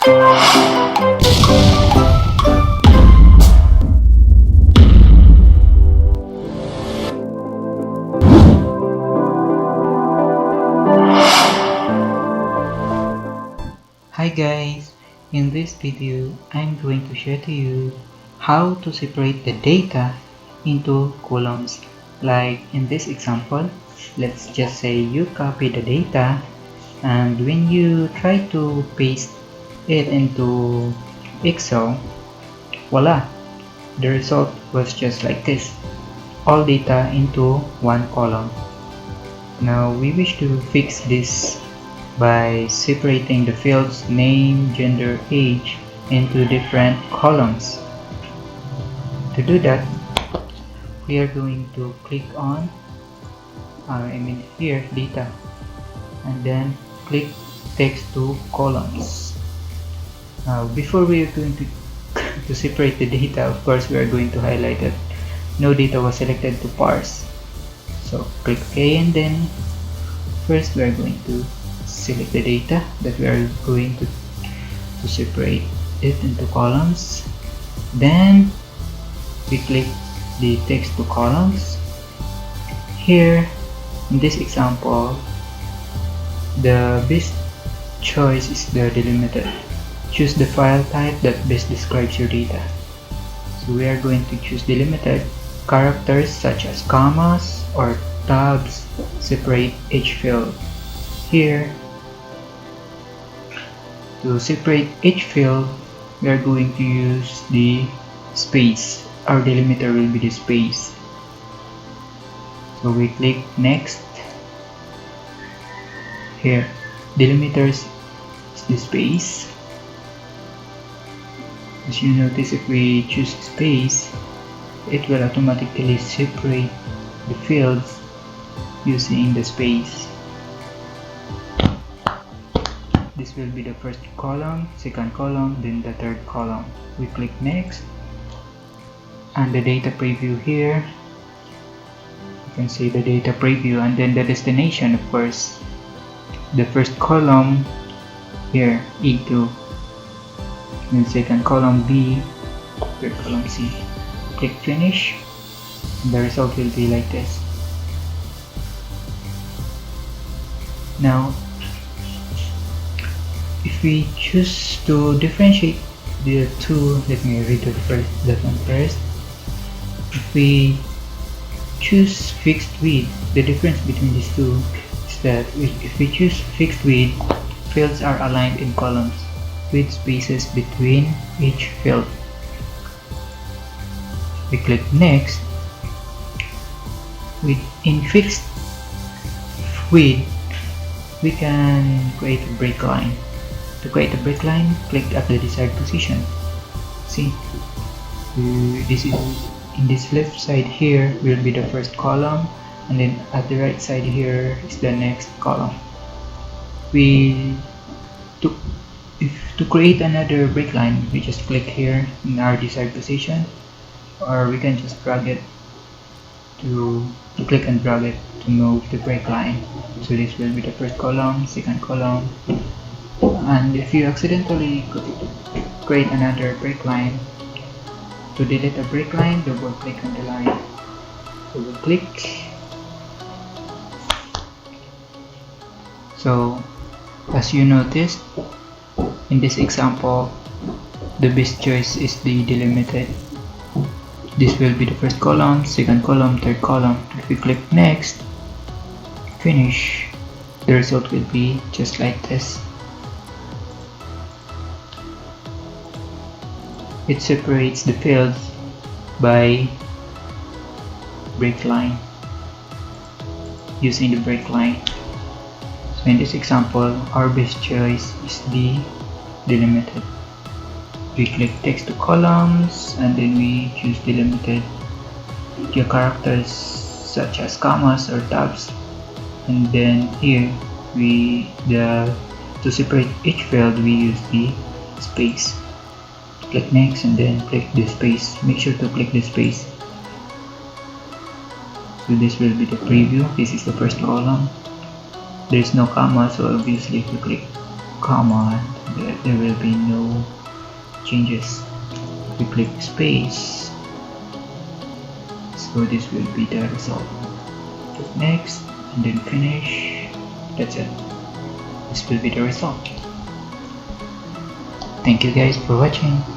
Hi guys, in this video I'm going to share to you how to separate the data into columns. Like in this example, let's just say you copy the data, and when you try to paste it into Excel, voila, the result was just like this, all data into one column. Now we wish to fix this by separating the fields name, gender, age into different columns. To do that, we are going to click on here data, and then click text to columns. Now before we are going to separate the data, of course we are going to highlight that no data was selected to parse. So click OK, and then first we are going to select the data that we are going to separate it into columns. Then we click the text to columns. Here in this example, the best choice is the delimited. Choose the file type that best describes your data. So we are going to choose delimited. Characters such as commas or tabs separate each field. Here, to separate each field, we are going to use the space. Our delimiter will be the space. So we click next. Here, delimiters is the space. As you notice, if we choose space, it will automatically separate the fields using the space. This will be the first column, second column, then the third column. We click next, and the data preview here, you can see the data preview, and then the destination, of course, the first column here E2, then second column B, third column C. Click finish, and the result will be like this. Now if we choose to differentiate the two, let me read that one first. If we choose fixed width, the difference between these two is that if we choose fixed width, fields are aligned in columns with spaces between each field. We click next. In fixed width, we can create a break line. To create a break line, click at the desired position. See, this is in this left side here will be the first column, and then at the right side here is the next column. To create another break line, we just click here in our desired position, or we can just drag it to click and drag it to move the break line. So this will be the first column, second column. And if you accidentally create another break line, to delete a break line, double click on the line. Double click. So as you noticed, in this example, the best choice is the delimited. This will be the first column, second column, third column. If we click next, finish, the result will be just like this. It separates the fields by break line, using the break line. So in this example, our best choice is the delimited. We click text to columns, and then we choose delimited. The characters such as commas or tabs, and then here to separate each field we use the space. Click next, and then click the space. Make sure to click the space. So this will be the preview. This is the first column. There's no comma, so obviously if you click comma, there will be no changes. We click space, so this will be the result. Click next and then finish. That's it. This will be the result. Thank you guys for watching.